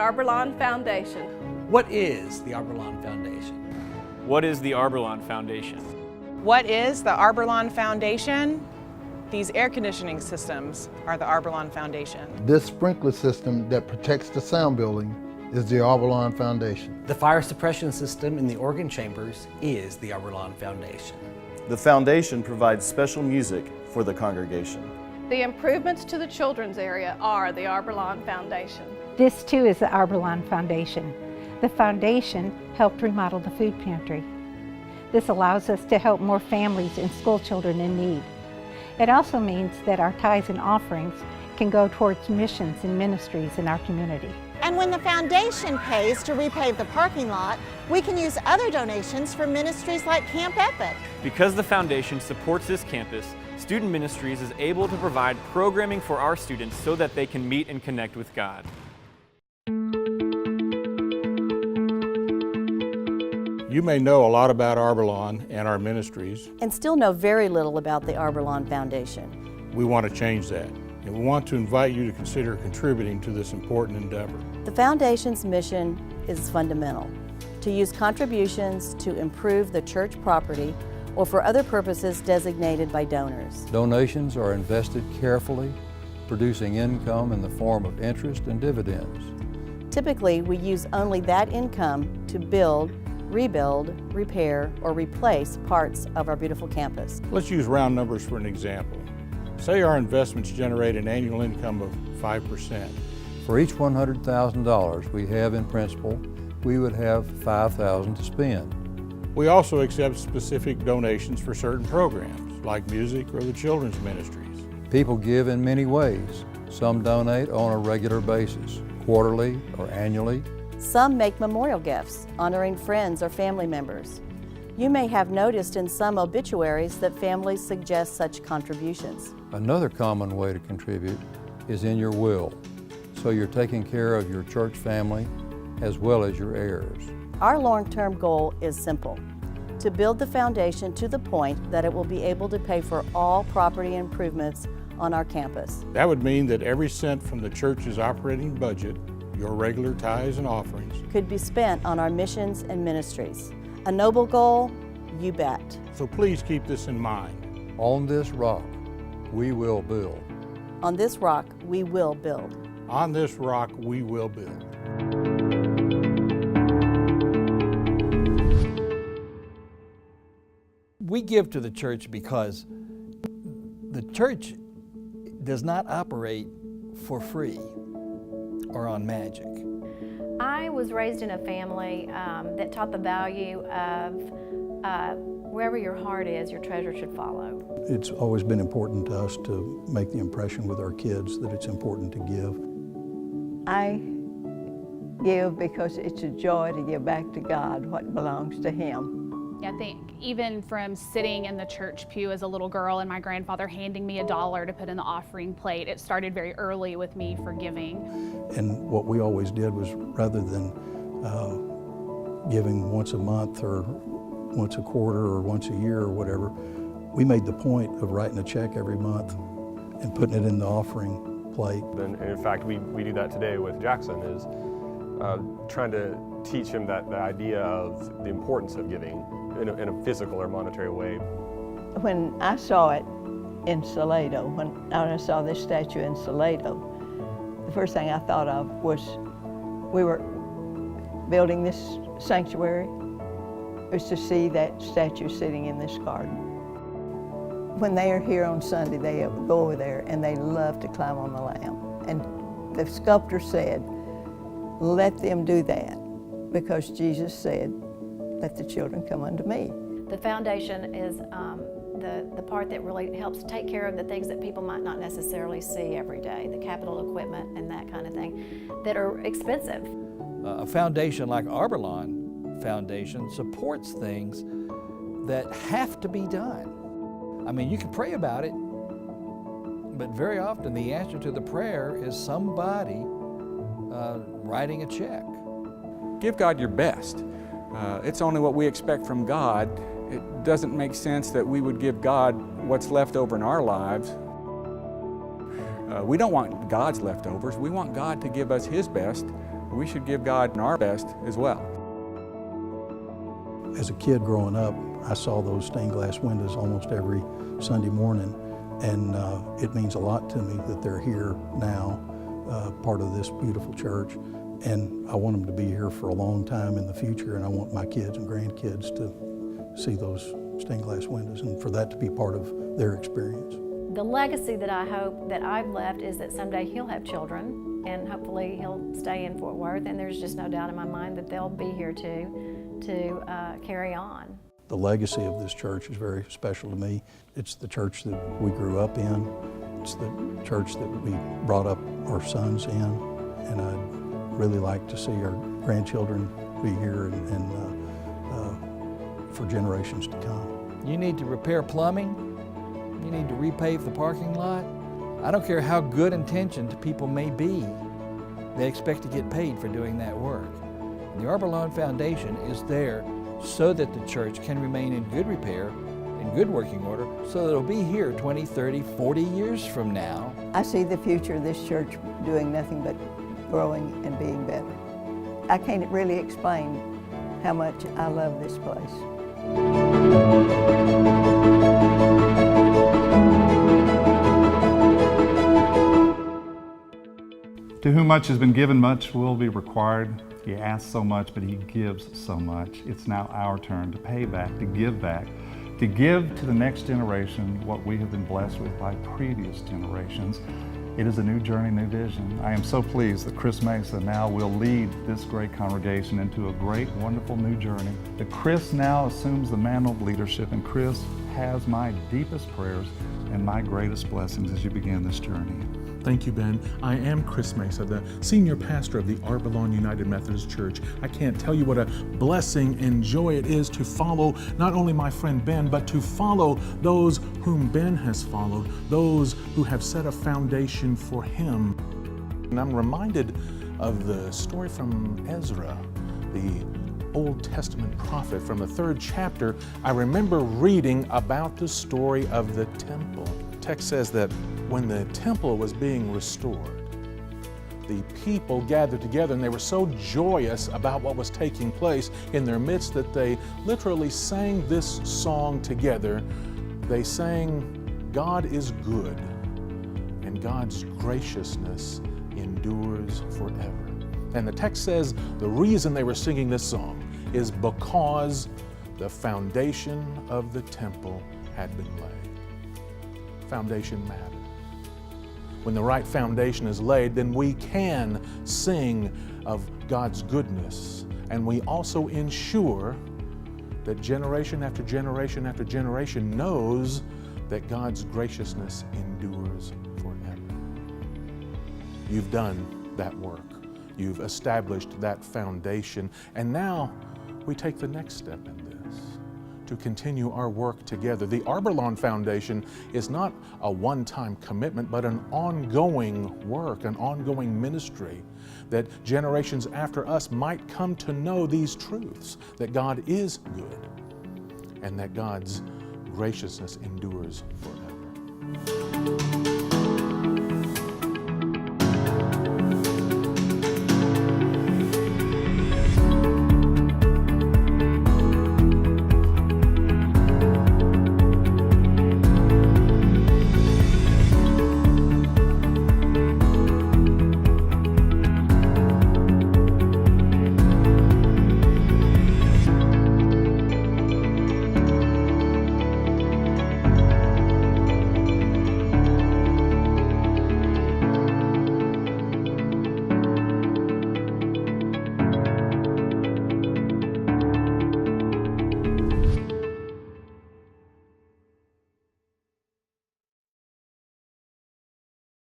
Arborlawn Foundation. What is the Arborlawn Foundation? What is the Arborlawn Foundation? What is the Arborlawn Foundation? These air conditioning systems are the Arborlawn Foundation. This sprinkler system that protects the sound building is the Arborlawn Foundation. The fire suppression system in the organ chambers is the Arborlawn Foundation. The foundation provides special music for the congregation. The improvements to the children's area are the Arborlawn Foundation. This too is the Arborlawn Foundation. The foundation helped remodel the food pantry. This allows us to help more families and school children in need. It also means that our tithes and offerings can go towards missions and ministries in our community. And when the foundation pays to repave the parking lot, we can use other donations for ministries like Camp Epic. Because the foundation supports this campus, Student Ministries is able to provide programming for our students so that they can meet and connect with God. You may know a lot about Arborlawn and our ministries. And still know very little about the Arborlawn Foundation. We want to change that, and we want to invite you to consider contributing to this important endeavor. The Foundation's mission is fundamental: to use contributions to improve the church property or for other purposes designated by donors. Donations are invested carefully, producing income in the form of interest and dividends. Typically, we use only that income to build, rebuild, repair, or replace parts of our beautiful campus. Let's use round numbers for an example. Say our investments generate an annual income of 5%. For each $100,000 we have in principal, we would have $5,000 to spend. We also accept specific donations for certain programs, like music or the children's ministries. People give in many ways. Some donate on a regular basis, quarterly or annually. Some make memorial gifts, honoring friends or family members. You may have noticed in some obituaries that families suggest such contributions. Another common way to contribute is in your will, so you're taking care of your church family as well as your heirs. Our long-term goal is simple: to build the foundation to the point that it will be able to pay for all property improvements on our campus. That would mean that every cent from the church's operating budget, your regular tithes and offerings, could be spent on our missions and ministries. A noble goal, you bet. So please keep this in mind. On this rock, we will build. On this rock, we will build. On this rock, we will build. We give to the church because the church does not operate for free or on magic. I was raised in a family that taught the value of wherever your heart is, your treasure should follow. It's always been important to us to make the impression with our kids that it's important to give. I give because it's a joy to give back to God what belongs to Him. I think even from sitting in the church pew as a little girl and my grandfather handing me $1 to put in the offering plate, it started very early with me for giving. And what we always did was, rather than giving once a month or once a quarter or once a year or whatever, we made the point of writing a check every month and putting it in the offering plate. And in fact, we do that today with Jackson, is trying to teach him the idea of the importance of giving in a physical or monetary way. When I saw it in Salado, when I saw this statue in Salado, the first thing I thought of was we were building this sanctuary, was to see that statue sitting in this garden. When they are here on Sunday, they go over there and they love to climb on the Lamb. And the sculptor said, let them do that, because Jesus said, let the children come unto me. The foundation is the part that really helps take care of the things that people might not necessarily see every day, the capital equipment and that kind of thing, that are expensive. A foundation like Arborlawn Foundation supports things that have to be done. I mean, you can pray about it, but very often the answer to the prayer is somebody writing a check. Give God your best. It's only what we expect from God. It doesn't make sense that we would give God what's left over in our lives. We don't want God's leftovers. We want God to give us His best we should give God our best as well. As a kid growing up, I saw those stained glass windows almost every Sunday morning, and it means a lot to me that they're here now, part of this beautiful church, and I want them to be here for a long time in the future, and I want my kids and grandkids to see those stained glass windows and for that to be part of their experience. The legacy that I hope that I've left is that someday he'll have children, and hopefully he'll stay in Fort Worth, and there's just no doubt in my mind that they'll be here too to carry on. The legacy of this church is very special to me. It's the church that we grew up in. It's the church that we brought up our sons in, and I'd really like to see our grandchildren be here and for generations to come. You need to repair plumbing. You need to repave the parking lot. I don't care how good intentioned people may be, they expect to get paid for doing that work. And the Arborlawn Foundation is there so that the church can remain in good repair, in good working order, so that it'll be here 20, 30, 40 years from now. I see the future of this church doing nothing but growing and being better. I can't really explain how much I love this place. To whom much has been given, much will be required. He asks so much, but he gives so much. It's now our turn to pay back, to give to the next generation what we have been blessed with by previous generations. It is a new journey, new vision. I am so pleased that Chris Mesa now will lead this great congregation into a great, wonderful new journey. That Chris now assumes the mantle of leadership, and Chris has my deepest prayers and my greatest blessings as you begin this journey. Thank you, Ben. I am Chris Mesa, the senior pastor of the Arborlawn United Methodist Church. I can't tell you what a blessing and joy it is to follow not only my friend Ben, but to follow those whom Ben has followed, those who have set a foundation for him. And I'm reminded of the story from Ezra, the Old Testament prophet. From the 3rd chapter, I remember reading about the story of the temple. The text says that when the temple was being restored, the people gathered together and they were so joyous about what was taking place in their midst that they literally sang this song together. They sang, "God is good and God's graciousness endures forever." And the text says the reason they were singing this song is because the foundation of the temple had been laid. Foundation matters. When the right foundation is laid, then we can sing of God's goodness, and we also ensure that generation after generation after generation knows that God's graciousness endures forever. You've done that work. You've established that foundation, and now we take the next step in this to continue our work together. The Arborlawn Foundation is not a one-time commitment, but an ongoing work, an ongoing ministry, that generations after us might come to know these truths, that God is good and that God's graciousness endures forever.